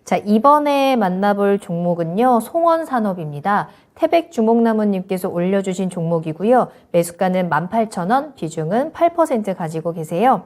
자, 이번에 만나볼 종목은요, 송원산업입니다. 태백주목나무님께서 올려주신 종목이고요. 매수가는 18,000원, 비중은 8% 가지고 계세요.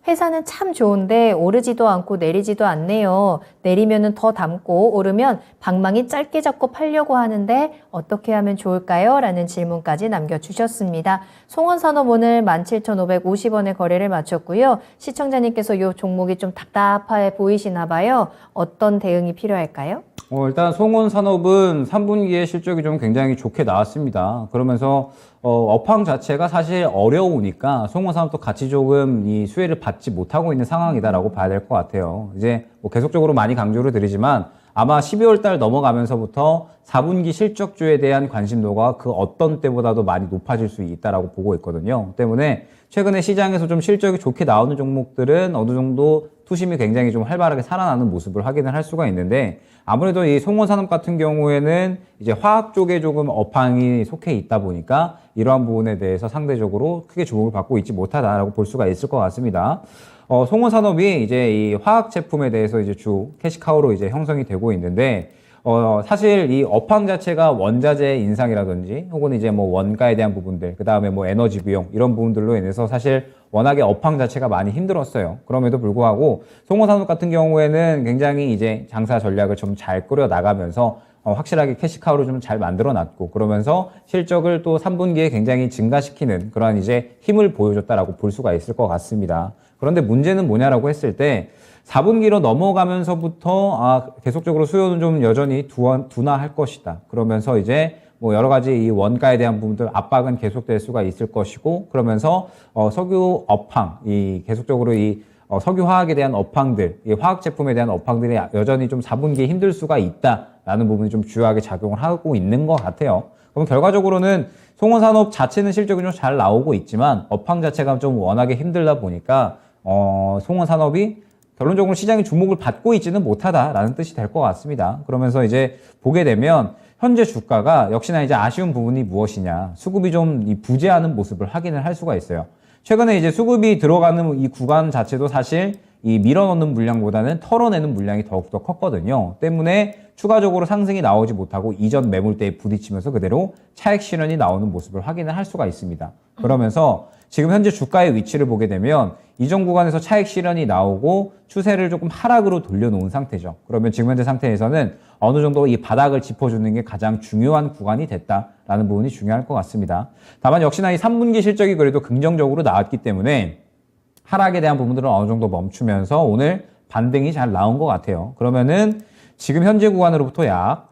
회사는 참 좋은데 오르지도 않고 내리지도 않네요. 내리면은 더 담고 오르면 방망이 짧게 잡고 팔려고 하는데 어떻게 하면 좋을까요? 라는 질문까지 남겨주셨습니다. 송원산업 오늘 17,550원에 거래를 마쳤고요. 시청자님께서 이 종목이 좀 답답해 보이시나 봐요. 어떤 대응이 필요할까요? 일단 송원산업은 3분기에 실적이 좀 굉장히 좋게 나왔습니다. 그러면서 업황 자체가 사실 어려우니까 송원산업도 같이 조금 이 수혜를 받지 못하고 있는 상황이다라고 봐야 될 것 같아요. 이제 뭐 계속적으로 많이 강조를 드리지만 아마 12월 달 넘어가면서부터 4분기 실적주에 대한 관심도가 그 어떤 때보다도 많이 높아질 수 있다라고 보고 있거든요. 때문에 최근에 시장에서 좀 실적이 좋게 나오는 종목들은 어느 정도 투심이 굉장히 좀 활발하게 살아나는 모습을 확인을 할 수가 있는데, 아무래도 이 송원산업 같은 경우에는 이제 화학 쪽에 조금 업황이 속해 있다 보니까 이러한 부분에 대해서 상대적으로 크게 주목을 받고 있지 못하다라고 볼 수가 있을 것 같습니다. 송원산업이 이제 이 화학 제품에 대해서 이제 주 캐시카우로 이제 형성이 되고 있는데, 사실 이 업황 자체가 원자재 인상이라든지 혹은 이제 뭐 원가에 대한 부분들, 그 다음에 뭐 에너지 비용 이런 부분들로 인해서 사실 워낙에 업황 자체가 많이 힘들었어요. 그럼에도 불구하고 송원산업 같은 경우에는 굉장히 이제 장사 전략을 좀 잘 꾸려 나가면서 확실하게 캐시카우를 좀 잘 만들어 놨고, 그러면서 실적을 또 3분기에 굉장히 증가시키는 그러한 이제 힘을 보여줬다라고 볼 수가 있을 것 같습니다. 그런데 문제는 뭐냐라고 했을 때 4분기로 넘어가면서부터 계속적으로 수요는 좀 여전히 둔화할 것이다. 그러면서 이제 뭐 여러 가지 이 원가에 대한 부분들 압박은 계속될 수가 있을 것이고, 그러면서 석유 업황, 이 계속적으로 이 석유 화학에 대한 업황들, 이 화학 제품에 대한 업황들이 여전히 좀 4분기에 힘들 수가 있다라는 부분이 좀 주요하게 작용을 하고 있는 것 같아요. 그럼 결과적으로는 송원산업 자체는 실적이 좀 잘 나오고 있지만 업황 자체가 좀 워낙에 힘들다 보니까 송원산업이 결론적으로 시장의 주목을 받고 있지는 못하다라는 뜻이 될 것 같습니다. 그러면서 이제 보게 되면 현재 주가가 역시나 이제 아쉬운 부분이 무엇이냐, 수급이 좀 부재하는 모습을 확인을 할 수가 있어요. 최근에 이제 수급이 들어가는 이 구간 자체도 사실 이 밀어넣는 물량보다는 털어내는 물량이 더욱더 컸거든요. 때문에 추가적으로 상승이 나오지 못하고 이전 매물대에 부딪히면서 그대로 차익 실현이 나오는 모습을 확인을 할 수가 있습니다. 그러면서 지금 현재 주가의 위치를 보게 되면 이전 구간에서 차익 실현이 나오고 추세를 조금 하락으로 돌려놓은 상태죠. 그러면 지금 현재 상태에서는 어느 정도 이 바닥을 짚어주는 게 가장 중요한 구간이 됐다라는 부분이 중요할 것 같습니다. 다만 역시나 이 3분기 실적이 그래도 긍정적으로 나왔기 때문에 하락에 대한 부분들은 어느 정도 멈추면서 오늘 반등이 잘 나온 것 같아요. 그러면은 지금 현재 구간으로부터 약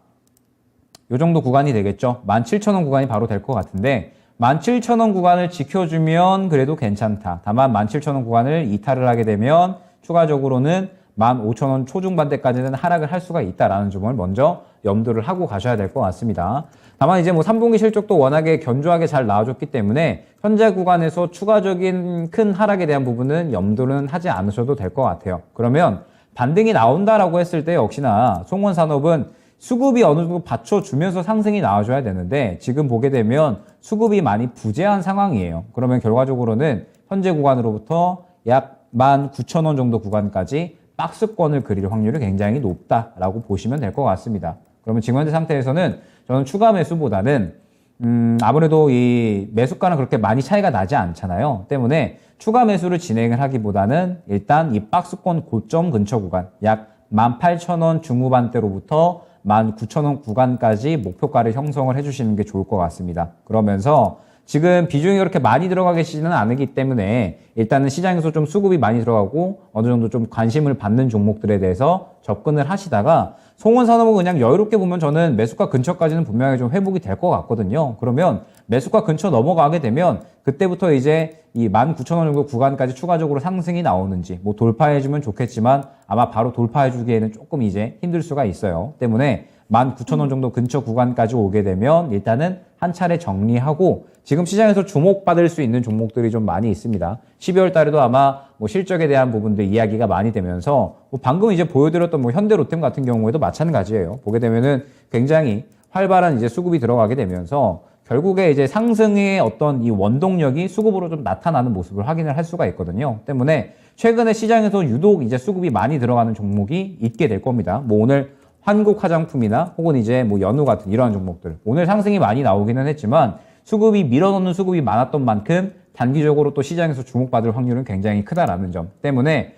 요 정도 구간이 되겠죠. 17,000원 구간이 바로 될 것 같은데, 17,000원 구간을 지켜주면 그래도 괜찮다. 다만 17,000원 구간을 이탈을 하게 되면 추가적으로는 15,000원 초중반대까지는 하락을 할 수가 있다라는 점을 먼저 염두를 하고 가셔야 될 것 같습니다. 다만 이제 뭐 3분기 실적도 워낙에 견조하게 잘 나와줬기 때문에 현재 구간에서 추가적인 큰 하락에 대한 부분은 염두는 하지 않으셔도 될 것 같아요. 그러면 반등이 나온다라고 했을 때 역시나 송원산업은 수급이 어느 정도 받쳐주면서 상승이 나와줘야 되는데, 지금 보게 되면 수급이 많이 부재한 상황이에요. 그러면 결과적으로는 현재 구간으로부터 약 19,000원 정도 구간까지 박스권을 그릴 확률이 굉장히 높다라고 보시면 될 것 같습니다. 그러면 지금 현재 상태에서는 저는 추가 매수보다는 아무래도 이 매수가는 그렇게 많이 차이가 나지 않잖아요. 때문에 추가 매수를 진행을 하기보다는 일단 이 박스권 고점 근처 구간 약 18,000원 중후반대로부터 19,000원 구간까지 목표가를 형성을 해주시는 게 좋을 것 같습니다. 그러면서 지금 비중이 그렇게 많이 들어가 계시지는 않기 때문에 일단은 시장에서 좀 수급이 많이 들어가고 어느 정도 좀 관심을 받는 종목들에 대해서 접근을 하시다가, 송원산업은 그냥 여유롭게 보면 저는 매수가 근처까지는 분명히 좀 회복이 될 것 같거든요. 그러면 매수가 근처 넘어가게 되면 그때부터 이제 이 19,000원 정도 구간까지 추가적으로 상승이 나오는지 뭐 돌파해주면 좋겠지만 아마 바로 돌파해주기에는 조금 이제 힘들 수가 있어요. 때문에 19,000원 정도 근처 구간까지 오게 되면 일단은 한 차례 정리하고, 지금 시장에서 주목받을 수 있는 종목들이 좀 많이 있습니다. 12월 달에도 아마 뭐 실적에 대한 부분들 이야기가 많이 되면서 뭐 방금 이제 보여드렸던 뭐 현대로템 같은 경우에도 마찬가지예요. 보게 되면은 굉장히 활발한 이제 수급이 들어가게 되면서 결국에 이제 상승의 어떤 이 원동력이 수급으로 좀 나타나는 모습을 확인을 할 수가 있거든요. 때문에 최근에 시장에서 유독 이제 수급이 많이 들어가는 종목이 있게 될 겁니다. 뭐 오늘 한국 화장품이나 혹은 이제 뭐 연우 같은 이러한 종목들. 오늘 상승이 많이 나오기는 했지만 수급이 밀어넣는 수급이 많았던 만큼 단기적으로 또 시장에서 주목받을 확률은 굉장히 크다라는 점 때문에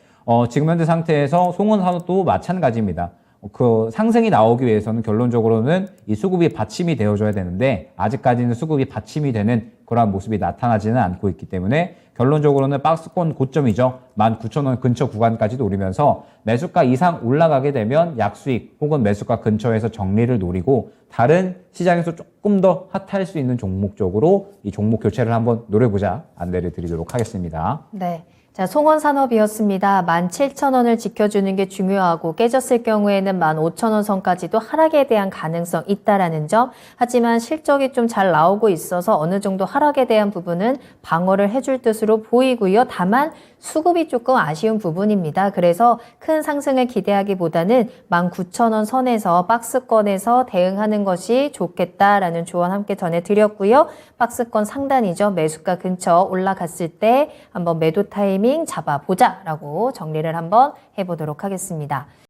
지금 현재 상태에서 송원산업도 마찬가지입니다. 그 상승이 나오기 위해서는 결론적으로는 이 수급이 받침이 되어줘야 되는데 아직까지는 수급이 받침이 되는 그러한 모습이 나타나지는 않고 있기 때문에 결론적으로는 박스권 고점이죠. 19,000원 근처 구간까지 노리면서 매수가 이상 올라가게 되면 약수익 혹은 매수가 근처에서 정리를 노리고 다른 시장에서 조금 더 핫할 수 있는 종목 쪽으로 이 종목 교체를 한번 노려보자 안내를 드리도록 하겠습니다. 네. 자, 송원산업이었습니다. 17,000원을 지켜주는 게 중요하고 깨졌을 경우에는 15,000원 선까지도 하락에 대한 가능성 있다라는 점. 하지만 실적이 좀 잘 나오고 있어서 어느 정도 하락에 대한 부분은 방어를 해줄 뜻으로 보이고요. 다만 수급이 조금 아쉬운 부분입니다. 그래서 큰 상승을 기대하기보다는 19,000원 선에서 박스권에서 대응하는 것이 좋겠다라는 조언 함께 전해드렸고요. 박스권 상단이죠. 매수가 근처 올라갔을 때 한번 매도 타이밍 잡아보자라고 정리를 한번 해보도록 하겠습니다.